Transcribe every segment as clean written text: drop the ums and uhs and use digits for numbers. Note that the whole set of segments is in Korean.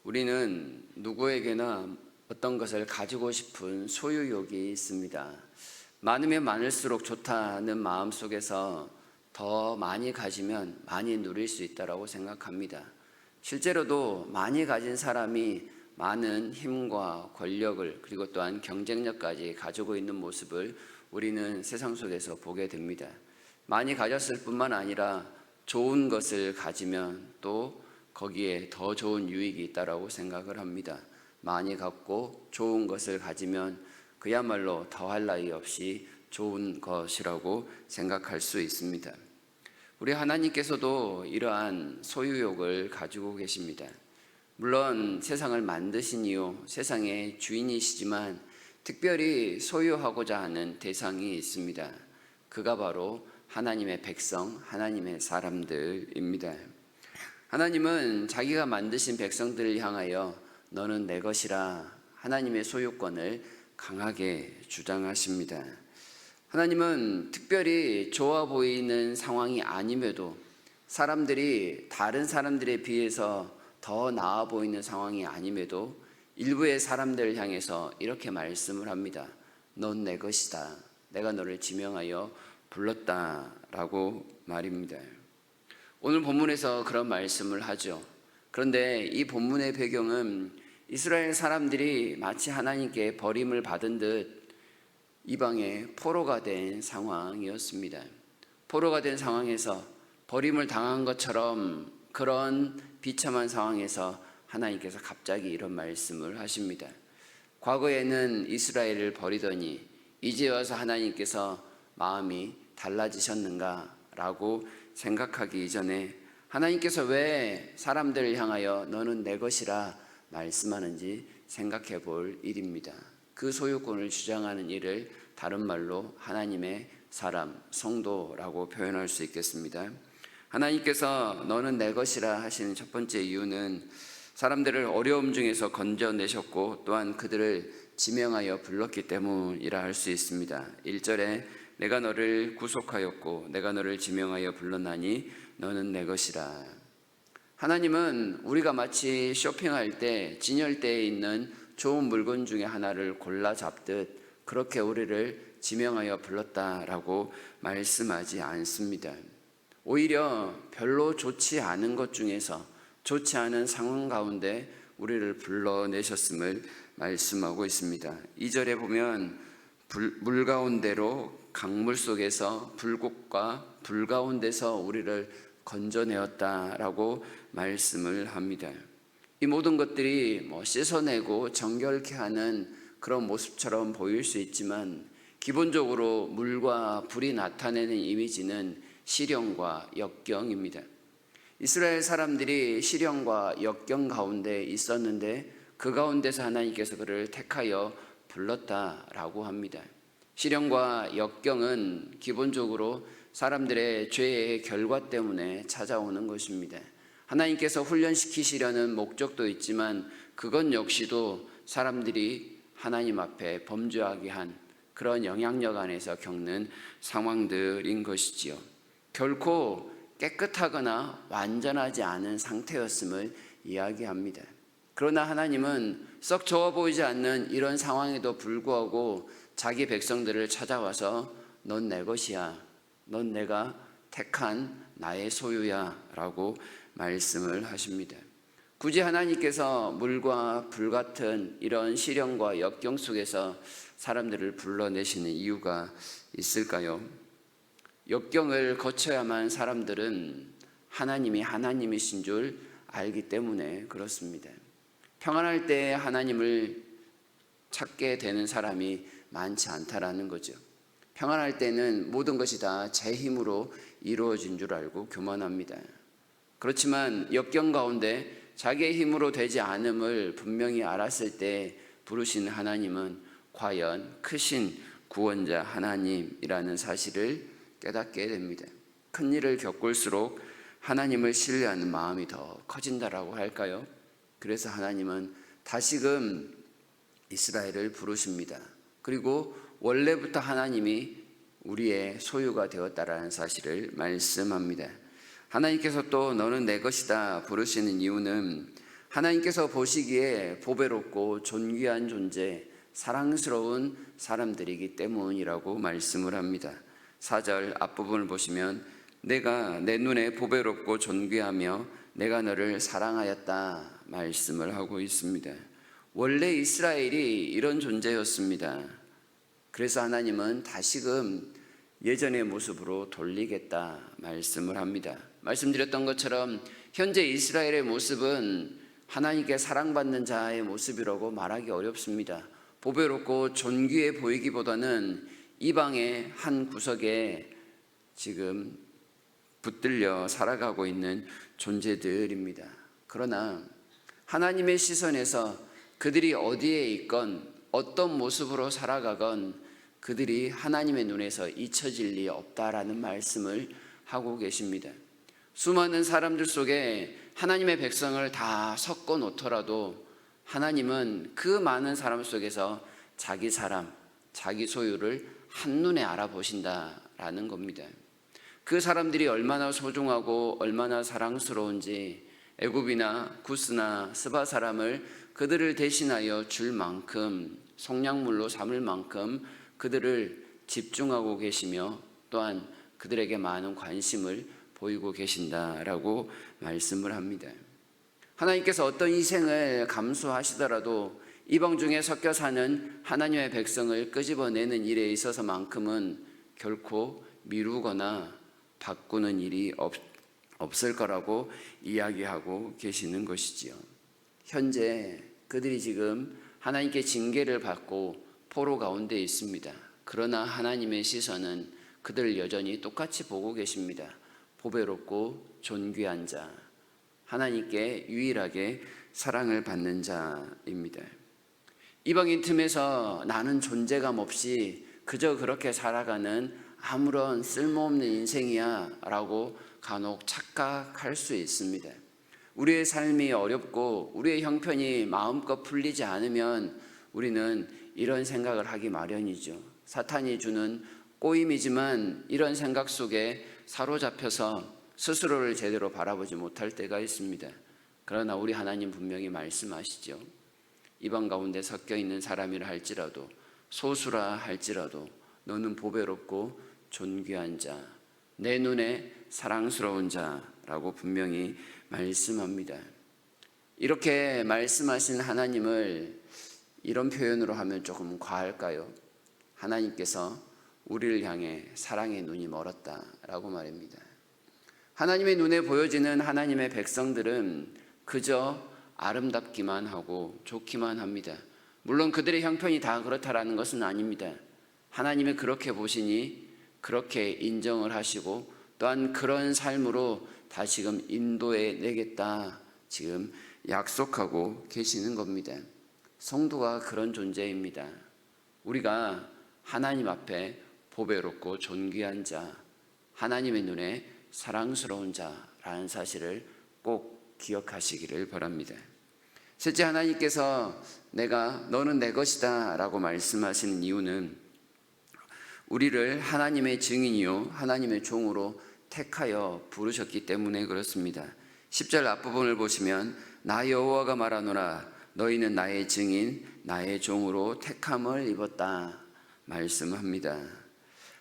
우리는 누구에게나 어떤 것을 가지고 싶은 소유욕이 있습니다. 많으면 많을수록 좋다는 마음 속에서 더 많이 가지면 많이 누릴 수 있다고 생각합니다. 실제로도 많이 가진 사람이 많은 힘과 권력을 그리고 또한 경쟁력까지 가지고 있는 모습을 우리는 세상 속에서 보게 됩니다. 많이 가졌을 뿐만 아니라 좋은 것을 가지면 또 거기에 더 좋은 유익이 있다고 생각을 합니다. 많이 갖고 좋은 것을 가지면 그야말로 더할 나위 없이 좋은 것이라고 생각할 수 있습니다. 우리 하나님께서도 이러한 소유욕을 가지고 계십니다. 물론 세상을 만드신 이후 세상의 주인이시지만 특별히 소유하고자 하는 대상이 있습니다. 그가 바로 하나님의 백성, 하나님의 사람들입니다. 하나님은 자기가 만드신 백성들을 향하여 너는 내 것이라 하나님의 소유권을 강하게 주장하십니다. 하나님은 특별히 좋아 보이는 상황이 아님에도 사람들이 다른 사람들에 비해서 더 나아 보이는 상황이 아님에도 일부의 사람들을 향해서 이렇게 말씀을 합니다. 넌 내 것이다. 내가 너를 지명하여 불렀다라고 말입니다. 오늘 본문에서 그런 말씀을 하죠. 그런데 이 본문의 배경은 이스라엘 사람들이 마치 하나님께 버림을 받은 듯 이방에 포로가 된 상황이었습니다. 포로가 된 상황에서 버림을 당한 것처럼 그런 비참한 상황에서 하나님께서 갑자기 이런 말씀을 하십니다. 과거에는 이스라엘을 버리더니 이제 와서 하나님께서 마음이 달라지셨는가 라고 생각하기 이전에 하나님께서 왜 사람들을 향하여 너는 내 것이라 말씀하는지 생각해 볼 일입니다. 그 소유권을 주장하는 일을 다른 말로 하나님의 사람, 성도라고 표현할 수 있겠습니다. 하나님께서 너는 내 것이라 하시는 첫 번째 이유는 사람들을 어려움 중에서 건져내셨고 또한 그들을 지명하여 불렀기 때문이라 할 수 있습니다. 1절에 내가 너를 구속하였고 내가 너를 지명하여 불렀나니 너는 내 것이라. 하나님은 우리가 마치 쇼핑할 때 진열대에 있는 좋은 물건 중에 하나를 골라 잡듯 그렇게 우리를 지명하여 불렀다라고 말씀하지 않습니다. 오히려 별로 좋지 않은 것 중에서 좋지 않은 상황 가운데 우리를 불러내셨음을 말씀하고 있습니다. 2절에 보면 물 가운데로 강물 속에서 불꽃과 불 가운데서 우리를 건져내었다라고 말씀을 합니다. 이 모든 것들이 씻어내고 정결케 하는 그런 모습처럼 보일 수 있지만 기본적으로 물과 불이 나타내는 이미지는 시련과 역경입니다. 이스라엘 사람들이 시련과 역경 가운데 있었는데 그 가운데서 하나님께서 그를 택하여 불렀다라고 합니다. 시련과 역경은 기본적으로 사람들의 죄의 결과 때문에 찾아오는 것입니다. 하나님께서 훈련시키시려는 목적도 있지만 그것 역시도 사람들이 하나님 앞에 범죄하게 한 그런 영향력 안에서 겪는 상황들인 것이지요. 결코 깨끗하거나 완전하지 않은 상태였음을 이야기합니다. 그러나 하나님은 썩 좋아 보이지 않는 이런 상황에도 불구하고 자기 백성들을 찾아와서 넌 내 것이야. 넌 내가 택한 나의 소유야 라고 말씀을 하십니다. 굳이 하나님께서 물과 불 같은 이런 시련과 역경 속에서 사람들을 불러내시는 이유가 있을까요? 역경을 거쳐야만 사람들은 하나님이 하나님이신 줄 알기 때문에 그렇습니다. 평안할 때 하나님을 찾게 되는 사람이 많지 않다라는 거죠. 평안할 때는 모든 것이 다 제 힘으로 이루어진 줄 알고 교만합니다. 그렇지만 역경 가운데 자기의 힘으로 되지 않음을 분명히 알았을 때 부르신 하나님은 과연 크신 구원자 하나님이라는 사실을 깨닫게 됩니다. 큰 일을 겪을수록 하나님을 신뢰하는 마음이 더 커진다라고 할까요? 그래서 하나님은 다시금 이스라엘을 부르십니다. 그리고 원래부터 하나님이 우리의 소유가 되었다라는 사실을 말씀합니다. 하나님께서 또 너는 내 것이다 부르시는 이유는 하나님께서 보시기에 보배롭고 존귀한 존재, 사랑스러운 사람들이기 때문이라고 말씀을 합니다. 4절 앞부분을 보시면 내가 내 눈에 보배롭고 존귀하며 내가 너를 사랑하였다 말씀을 하고 있습니다. 원래 이스라엘이 이런 존재였습니다. 그래서 하나님은 다시금 예전의 모습으로 돌리겠다 말씀을 합니다. 말씀드렸던 것처럼 현재 이스라엘의 모습은 하나님께 사랑받는 자의 모습이라고 말하기 어렵습니다. 보배롭고 존귀해 보이기보다는 이방의 한 구석에 지금 붙들려 살아가고 있는 존재들입니다. 그러나 하나님의 시선에서 그들이 어디에 있건 어떤 모습으로 살아가건 그들이 하나님의 눈에서 잊혀질 리 없다라는 말씀을 하고 계십니다. 수많은 사람들 속에 하나님의 백성을 다 섞어 놓더라도 하나님은 그 많은 사람 속에서 자기 사람, 자기 소유를 한눈에 알아보신다라는 겁니다. 그 사람들이 얼마나 소중하고 얼마나 사랑스러운지 애굽이나 구스나 스바 사람을 그들을 대신하여 줄 만큼 속량물로 삼을 만큼 그들을 집중하고 계시며 또한 그들에게 많은 관심을 보이고 계신다라고 말씀을 합니다. 하나님께서 어떤 희생을 감수하시더라도 이방 중에 섞여 사는 하나님의 백성을 끄집어내는 일에 있어서만큼은 결코 미루거나 바꾸는 일이 없을 거라고 이야기하고 계시는 것이지요. 현재 그들이 지금 하나님께 징계를 받고 포로 가운데 있습니다. 그러나 하나님의 시선은 그들을 여전히 똑같이 보고 계십니다. 보배롭고 존귀한 자, 하나님께 유일하게 사랑을 받는 자입니다. 이방인 틈에서 나는 존재감 없이 그저 그렇게 살아가는 아무런 쓸모없는 인생이야 라고 간혹 착각할 수 있습니다. 우리의 삶이 어렵고 우리의 형편이 마음껏 풀리지 않으면 우리는 이런 생각을 하기 마련이죠. 사탄이 주는 꼬임이지만 이런 생각 속에 사로잡혀서 스스로를 제대로 바라보지 못할 때가 있습니다. 그러나 우리 하나님 분명히 말씀하시죠. 이방 가운데 섞여 있는 사람이라 할지라도 소수라 할지라도 너는 보배롭고 존귀한 자, 내 눈에 사랑스러운 자라고 분명히 말씀합니다. 이렇게 말씀하신 하나님을 이런 표현으로 하면 조금 과할까요? 하나님께서 우리를 향해 사랑의 눈이 멀었다라고 말입니다. 하나님의 눈에 보여지는 하나님의 백성들은 그저 아름답기만 하고 좋기만 합니다. 물론 그들의 형편이 다 그렇다라는 것은 아닙니다. 하나님이 그렇게 보시니 그렇게 인정을 하시고 또한 그런 삶으로 다시금 인도해 내겠다 지금 약속하고 계시는 겁니다. 성도가 그런 존재입니다. 우리가 하나님 앞에 보배롭고 존귀한 자, 하나님의 눈에 사랑스러운 자라는 사실을 꼭 기억하시기를 바랍니다. 셋째, 하나님께서 너는 내 것이다 라고 말씀하시는 이유는 우리를 하나님의 증인이요 하나님의 종으로 택하여 부르셨기 때문에 그렇습니다. 10절 앞부분을 보시면 나 여호와가 말하노라 너희는 나의 증인 나의 종으로 택함을 입었다 말씀합니다.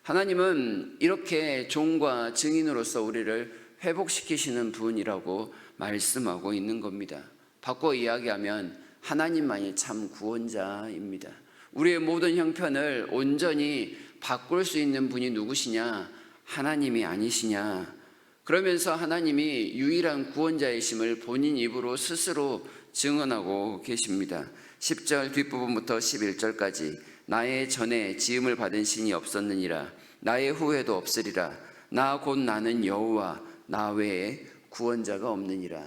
하나님은 이렇게 종과 증인으로서 우리를 회복시키시는 분이라고 말씀하고 있는 겁니다. 바꿔 이야기하면 하나님만이 참 구원자입니다. 우리의 모든 형편을 온전히 바꿀 수 있는 분이 누구시냐? 하나님이 아니시냐? 그러면서 하나님이 유일한 구원자이심을 본인 입으로 스스로 증언하고 계십니다. 10절 뒷부분부터 11절까지 나의 전에 지음을 받은 신이 없었느니라 나의 후에도 없으리라 나 곧 나는 여호와 나 외에 구원자가 없느니라.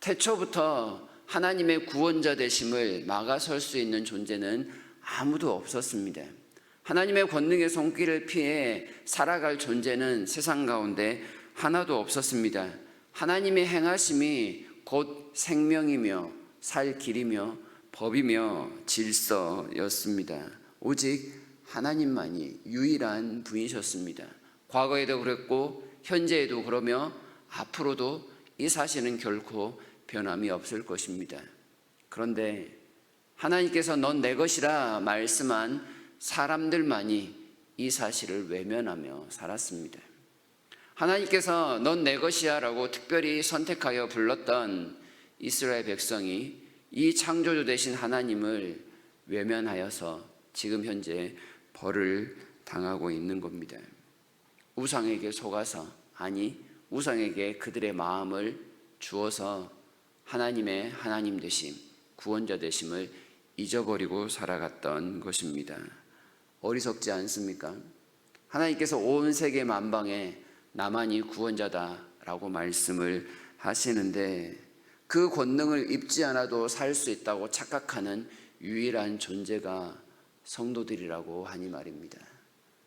태초부터 하나님의 구원자 되심을 막아설 수 있는 존재는 아무도 없었습니다. 하나님의 권능의 손길을 피해 살아갈 존재는 세상 가운데 하나도 없었습니다. 하나님의 행하심이 곧 생명이며 살 길이며 법이며 질서였습니다. 오직 하나님만이 유일한 분이셨습니다. 과거에도 그랬고 현재에도 그러며 앞으로도 이 사실은 결코 변함이 없을 것입니다. 그런데 하나님께서 넌 내 것이라 말씀한 사람들만이 이 사실을 외면하며 살았습니다. 하나님께서 넌 내 것이야 라고 특별히 선택하여 불렀던 이스라엘 백성이 이 창조주 되신 하나님을 외면하여서 지금 현재 벌을 당하고 있는 겁니다. 우상에게 속아서, 아니 우상에게 그들의 마음을 주어서 하나님의 하나님 되심, 구원자 되심을 잊어버리고 살아갔던 것입니다. 어리석지 않습니까? 하나님께서 온 세계 만방에 나만이 구원자다라고 말씀을 하시는데 그 권능을 입지 않아도 살 수 있다고 착각하는 유일한 존재가 성도들이라고 하니 말입니다.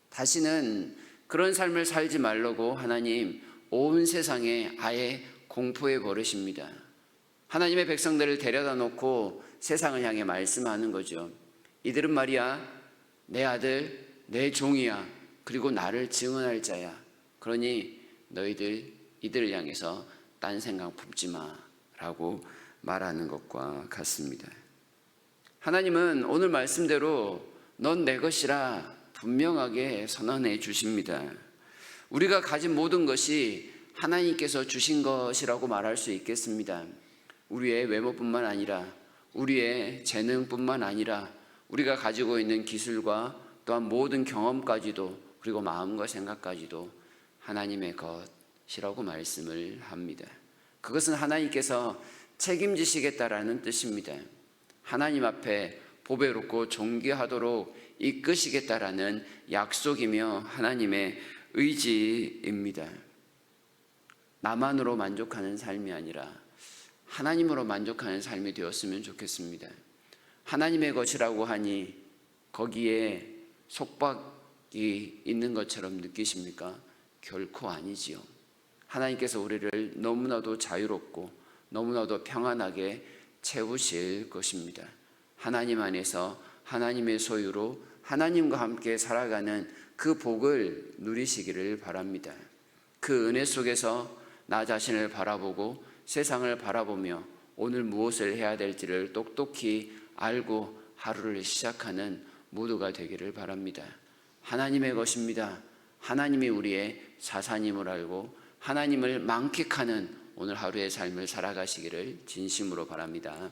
다시는 그런 삶을 살지 말라고 하나님 온 세상에 아예 공포에 버리십니다. 하나님의 백성들을 데려다 놓고 세상을 향해 말씀하는 거죠. 이들은 말이야 내 아들, 내 종이야. 그리고 나를 증언할 자야. 그러니 너희들 이들을 향해서 딴 생각 품지 마 라고 말하는 것과 같습니다. 하나님은 오늘 말씀대로 넌 내 것이라 분명하게 선언해 주십니다. 우리가 가진 모든 것이 하나님께서 주신 것이라고 말할 수 있겠습니다. 우리의 외모뿐만 아니라 우리의 재능뿐만 아니라 우리가 가지고 있는 기술과 또한 모든 경험까지도 그리고 마음과 생각까지도 하나님의 것이라고 말씀을 합니다. 그것은 하나님께서 책임지시겠다라는 뜻입니다. 하나님 앞에 보배롭고 존귀하도록 이끄시겠다라는 약속이며 하나님의 의지입니다. 나만으로 만족하는 삶이 아니라 하나님으로 만족하는 삶이 되었으면 좋겠습니다. 하나님의 것이라고 하니 거기에 속박이 있는 것처럼 느끼십니까? 결코 아니지요. 하나님께서 우리를 너무나도 자유롭고 너무나도 평안하게 채우실 것입니다. 하나님 안에서 하나님의 소유로 하나님과 함께 살아가는 그 복을 누리시기를 바랍니다. 그 은혜 속에서 나 자신을 바라보고 세상을 바라보며 오늘 무엇을 해야 될지를 똑똑히 알고 하루를 시작하는 모두가 되기를 바랍니다. 하나님의 것입니다. 하나님이 우리의 자산임을 알고 하나님을 만끽하는 오늘 하루의 삶을 살아가시기를 진심으로 바랍니다.